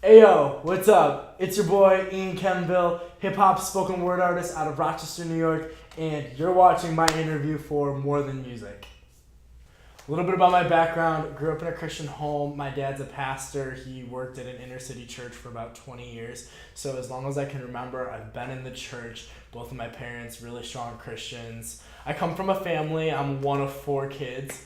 Ayo, what's up? It's your boy Ian Kenville, hip-hop spoken word artist out of Rochester, New York, and you're watching my interview for More Than Music. A little bit about my background. Grew up in a Christian home. My dad's a pastor. He worked at an inner city church for about 20 years. So as long as I can remember, I've been in the church. Both of my parents, really strong Christians. I come from a family. I'm one of 4 kids.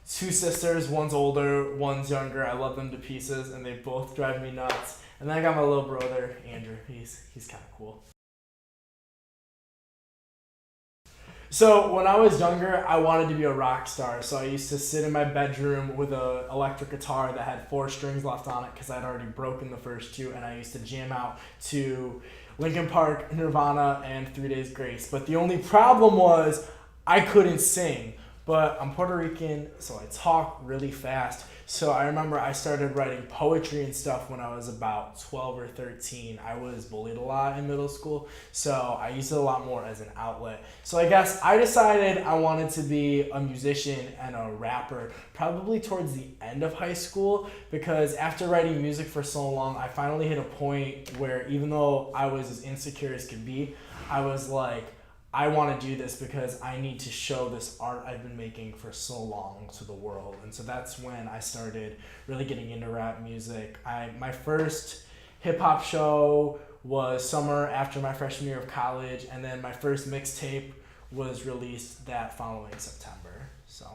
Two sisters, one's older, one's younger. I love them to pieces, and they both drive me nuts. And then I got my little brother, Andrew. He's kind of cool. So when I was younger, I wanted to be a rock star. So I used to sit in my bedroom with an electric guitar that had 4 strings left on it because I'd already broken the first 2, and I used to jam out to Linkin Park, Nirvana, and 3 Days Grace. But the only problem was I couldn't sing. But I'm Puerto Rican, so I talk really fast. So I remember I started writing poetry and stuff when I was about 12 or 13. I was bullied a lot in middle school, so I used it a lot more as an outlet. So I guess I decided I wanted to be a musician and a rapper probably towards the end of high school, because after writing music for so long, I finally hit a point where even though I was as insecure as could be, I was like, I want to do this because I need to show this art I've been making for so long to the world. And so that's when I started really getting into rap music. My first hip-hop show was summer after my freshman year of college, and then my first mixtape was released that following September. So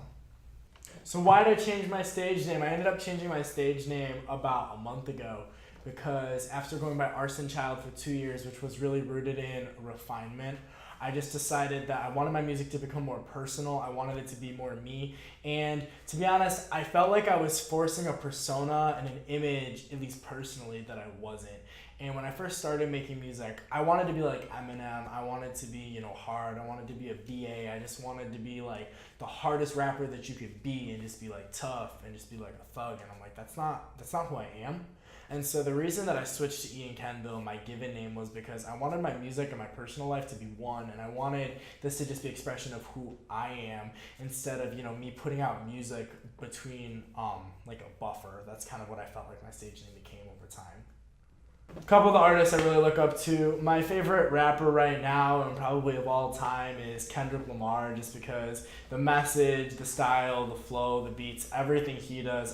why did I change my stage name? I ended up changing my stage name about a month ago because after going by Arson Child for 2 years, which was really rooted in refinement, I just decided that I wanted my music to become more personal. I wanted it to be more me. And to be honest, I felt like I was forcing a persona and an image, at least personally, that I wasn't. And when I first started making music, I wanted to be like Eminem. I wanted to be, hard. I wanted to be a VA. I just wanted to be like the hardest rapper that you could be and just be like tough and just be like a thug. And I'm like, that's not who I am. And so the reason that I switched to Ian Kenville, my given name, was because I wanted my music and my personal life to be one, and I wanted this to just be expression of who I am instead of, me putting out music between like a buffer. That's kind of what I felt like my stage name became over time. A couple of the artists I really look up to. My favorite rapper right now and probably of all time is Kendrick Lamar, just because the message, the style, the flow, the beats, everything he does.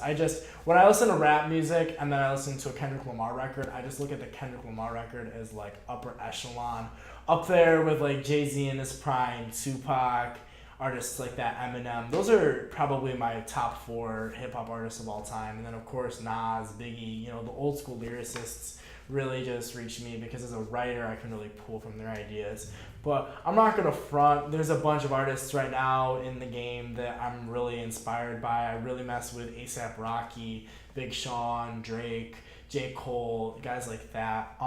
When I listen to rap music and then I listen to a Kendrick Lamar record, I just look at the Kendrick Lamar record as like upper echelon, up there with like Jay-Z in his prime, Tupac, artists like that, Eminem. Those are probably my top 4 hip-hop artists of all time. And then of course Nas, Biggie, the old school lyricists really just reached me because as a writer I can really pull from their ideas. But I'm not gonna front. There's a bunch of artists right now in the game that I'm really inspired by. I really mess with A$AP Rocky, Big Sean, Drake, J. Cole, guys like that.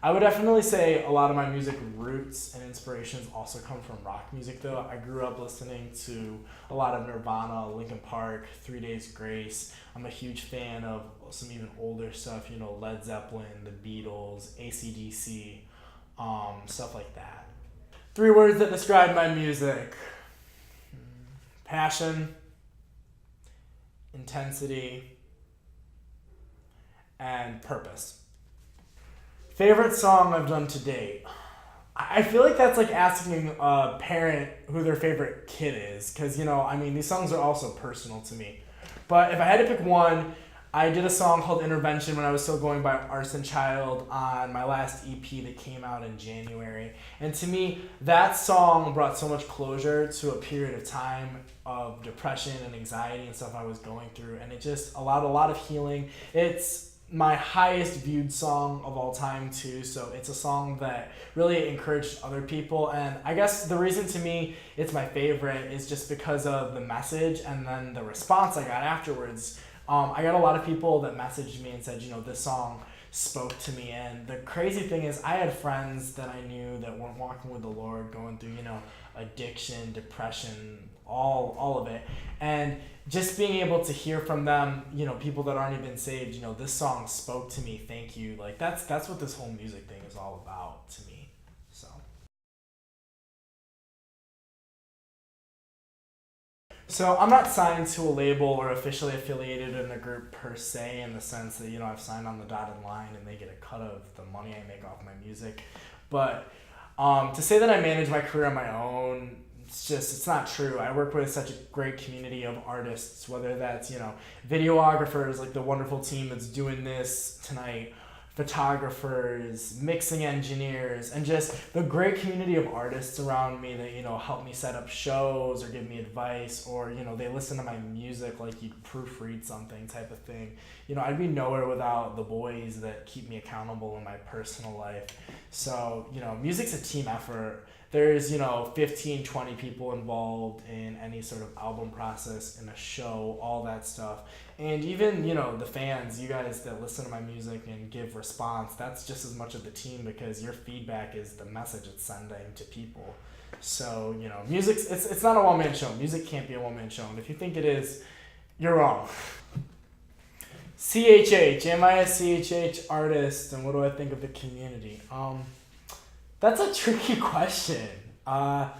I would definitely say a lot of my music roots and inspirations also come from rock music though. I grew up listening to a lot of Nirvana, Linkin Park, 3 Days Grace. I'm a huge fan of some even older stuff, Led Zeppelin, the Beatles, AC/DC, stuff like that. 3 words that describe my music: passion, intensity, and purpose. Favorite song I've done to date? I feel like that's like asking a parent who their favorite kid is, because, these songs are also personal to me. But if I had to pick one, I did a song called Intervention when I was still going by Arson Child on my last EP that came out in January. And to me, that song brought so much closure to a period of time of depression and anxiety and stuff I was going through. And it just allowed a lot of healing. It's my highest viewed song of all time too, so it's a song that really encouraged other people. And I guess the reason to me it's my favorite is just because of the message and then the response I got afterwards. I got a lot of people that messaged me and said, this song spoke to me. And the crazy thing is I had friends that I knew that weren't walking with the Lord, going through, addiction, depression, all of it. And just being able to hear from them, people that aren't even saved, this song spoke to me, thank you. Like that's what this whole music thing is all about to me. So I'm not signed to a label or officially affiliated in a group per se, in the sense that I've signed on the dotted line and they get a cut of the money I make off my music. But to say that I manage my career on my own, it's not true. I work with such a great community of artists, whether that's videographers like the wonderful team that's doing this tonight, photographers, mixing engineers, and just the great community of artists around me that help me set up shows or give me advice, or they listen to my music like you proofread something type of thing. I'd be nowhere without the boys that keep me accountable in my personal life. So music's a team effort. There's 15, 20 people involved in any sort of album process, in a show, all that stuff. And even the fans, you guys that listen to my music and give response, that's just as much of the team, because your feedback is the message it's sending to people. So music's it's not a one-man show. Music can't be a one-man show, and if you think it is, you're wrong. CHH, am I a CHH artist, and what do I think of the community? That's a tricky question. I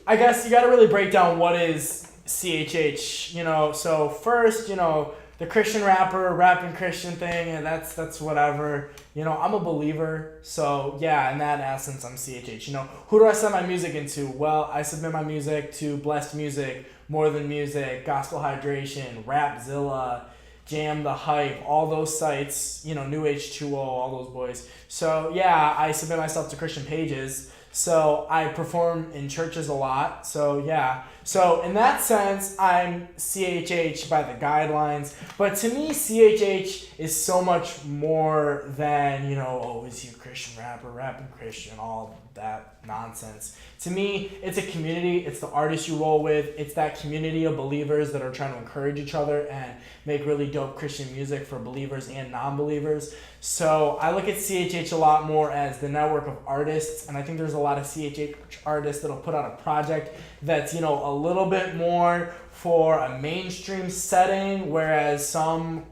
guess you got to really break down what is CHH. So first, the Christian rapper, rapping Christian thing, and that's whatever. I'm a believer, so yeah, in that essence, I'm CHH. Who do I send my music into? Well, I submit my music to Blessed Music, More Than Music, Gospel Hydration, Rapzilla, Jam the Hype, all those sites, New H2O, all those boys. So yeah, I submit myself to Christian pages. So I perform in churches a lot. So yeah. So in that sense, I'm CHH by the guidelines. But to me, CHH is so much more than, is he a Christian rapper, rapping Christian, all that nonsense. To me, it's a community. It's the artists you roll with. It's that community of believers that are trying to encourage each other and make really dope Christian music for believers and non-believers. So I look at CHH a lot more as the network of artists, and I think there's a lot of CHH artists that'll put out a project that's, a little bit more for a mainstream setting, whereas some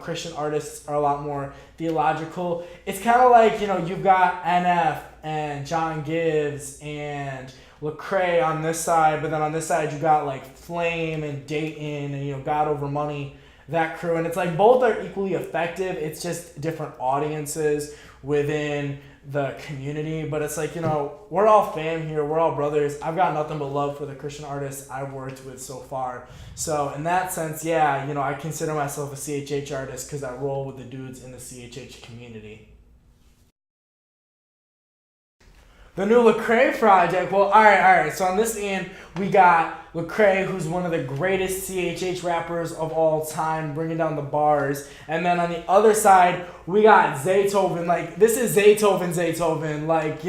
Christian artists are a lot more theological. It's kind of like, you've got NF and John Gibbs and Lecrae on this side, but then on this side you got like Flame and Dayton and God Over Money, that crew. And it's like both are equally effective. It's just different audiences within the community, but it's like, we're all fam here, we're all brothers. I've got nothing but love for the Christian artists I've worked with so far. So in that sense, yeah, I consider myself a CHH artist because I roll with the dudes in the CHH community. The new Lecrae project, well, all right. So on this end, we got Lecrae, who's one of the greatest CHH rappers of all time, bringing down the bars. And then on the other side, we got Zaytoven. Like, this is Zaytoven. Like,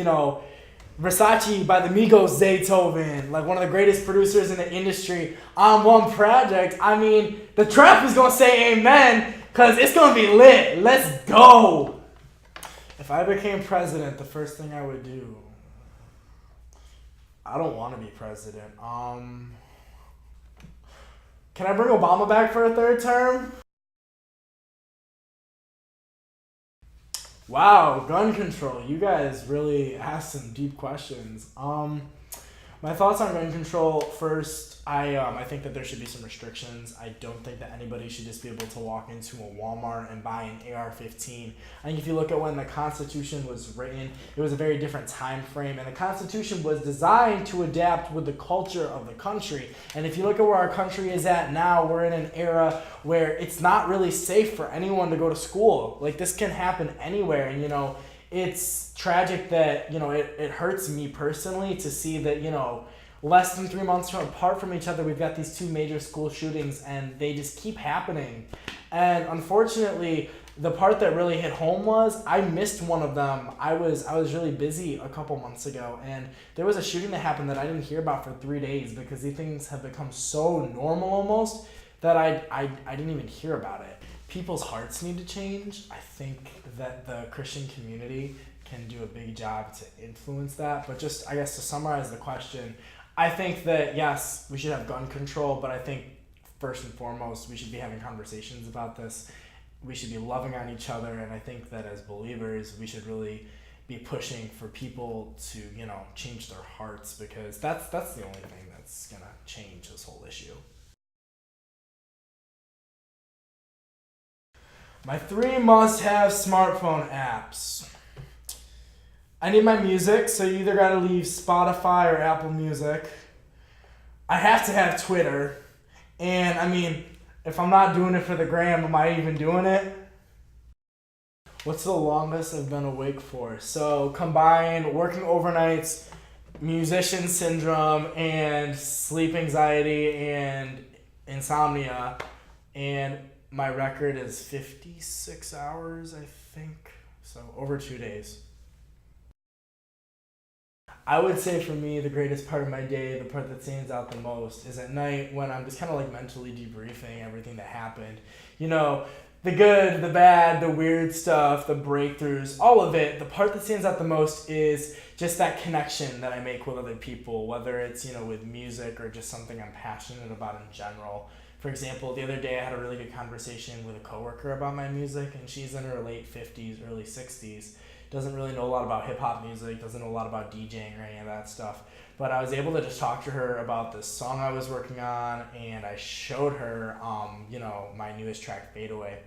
Versace by the Migos Zaytoven. Like, one of the greatest producers in the industry on one project. I mean, the trap is going to say amen, because it's going to be lit. Let's go. If I became president, the first thing I would do... I don't want to be president. Can I bring Obama back for a third term? Wow, gun control. You guys really asked some deep questions. My thoughts on gun control, first, I think that there should be some restrictions. I don't think that anybody should just be able to walk into a Walmart and buy an AR-15. I think if you look at when the Constitution was written, it was a very different time frame, and the Constitution was designed to adapt with the culture of the country. And if you look at where our country is at now, we're in an era where it's not really safe for anyone to go to school. Like, this can happen anywhere, and it's tragic that, it hurts me personally to see that, less than 3 months apart from each other, we've got these two major school shootings, and they just keep happening. And unfortunately, the part that really hit home was I missed one of them. I was really busy a couple months ago, and there was a shooting that happened that I didn't hear about for 3 days because these things have become so normal almost that I didn't even hear about it. People's hearts need to change. I think that the Christian community can do a big job to influence that. But just, I guess, to summarize the question, I think that, yes, we should have gun control, but I think first and foremost, we should be having conversations about this. We should be loving on each other, and I think that as believers, we should really be pushing for people to, change their hearts, because that's the only thing that's going to change this whole issue. My 3 must-have smartphone apps. I need my music, so you either gotta leave Spotify or Apple Music. I have to have Twitter. And I mean, if I'm not doing it for the gram, am I even doing it? What's the longest I've been awake for? So combine working overnights, musician syndrome, and sleep anxiety and insomnia, and my record is 56 hours, I think. So over 2 days. I would say for me, the greatest part of my day, the part that stands out the most, is at night when I'm just kind of like mentally debriefing everything that happened. You know, the good, the bad, the weird stuff, the breakthroughs, all of it. The part that stands out the most is just that connection that I make with other people, whether it's, you know, with music or just something I'm passionate about in general. For example, the other day I had a really good conversation with a coworker about my music, and she's in her late 50s, early 60s. Doesn't really know a lot about hip-hop music, doesn't know a lot about DJing or any of that stuff. But I was able to just talk to her about this song I was working on, and I showed her, my newest track, Fade Away.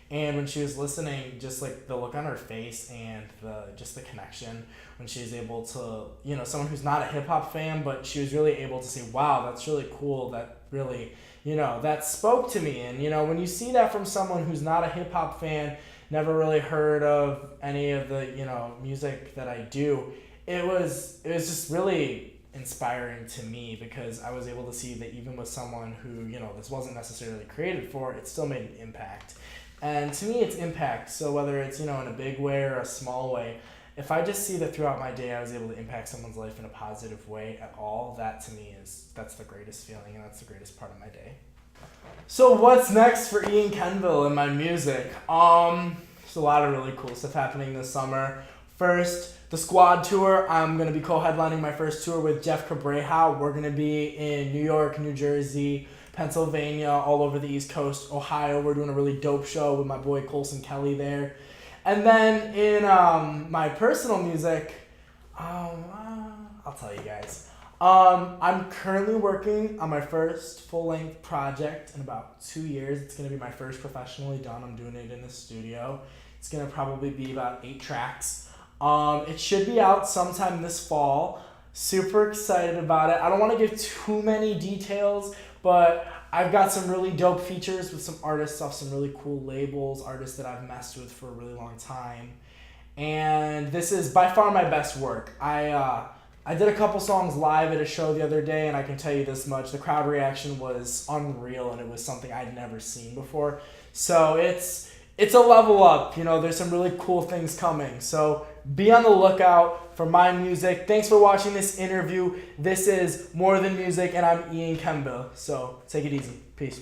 And when she was listening, just like the look on her face and the connection when she was able to, you know, someone who's not a hip-hop fan, but she was really able to say, wow, that's really cool, that really, you know, that spoke to me. And, you know, when you see that from someone who's not a hip-hop fan, never really heard of any of the, you know, music that I do, it was just really inspiring to me, because I was able to see that even with someone who, you know, this wasn't necessarily created for, it still made an impact. And to me, it's impact. So whether it's, you know, in a big way or a small way, if I just see that throughout my day I was able to impact someone's life in a positive way at all, that to me that's the greatest feeling, and that's the greatest part of my day. So what's next for Ian Kenville and my music? There's a lot of really cool stuff happening this summer. First, the Squad Tour. I'm going to be co-headlining my first tour with Jeff Cabreja. We're going to be in New York, New Jersey, Pennsylvania, all over the East Coast, Ohio. We're doing a really dope show with my boy Colson Kelly there. And then in my personal music, I'll tell you guys. I'm currently working on my first full-length project in about 2 years. It's going to be my first professionally done. I'm doing it in the studio. It's going to probably be about 8 tracks. It should be out sometime this fall. Super excited about it. I don't want to give too many details, but I've got some really dope features with some artists off some really cool labels, artists that I've messed with for a really long time. And this is by far my best work. I did a couple songs live at a show the other day, and I can tell you this much. The crowd reaction was unreal, and it was something I'd never seen before. So it's a level up. You know, there's some really cool things coming. So be on the lookout for my music. Thanks for watching this interview. This is More Than Music, and I'm Ian Kenville. So take it easy. Peace.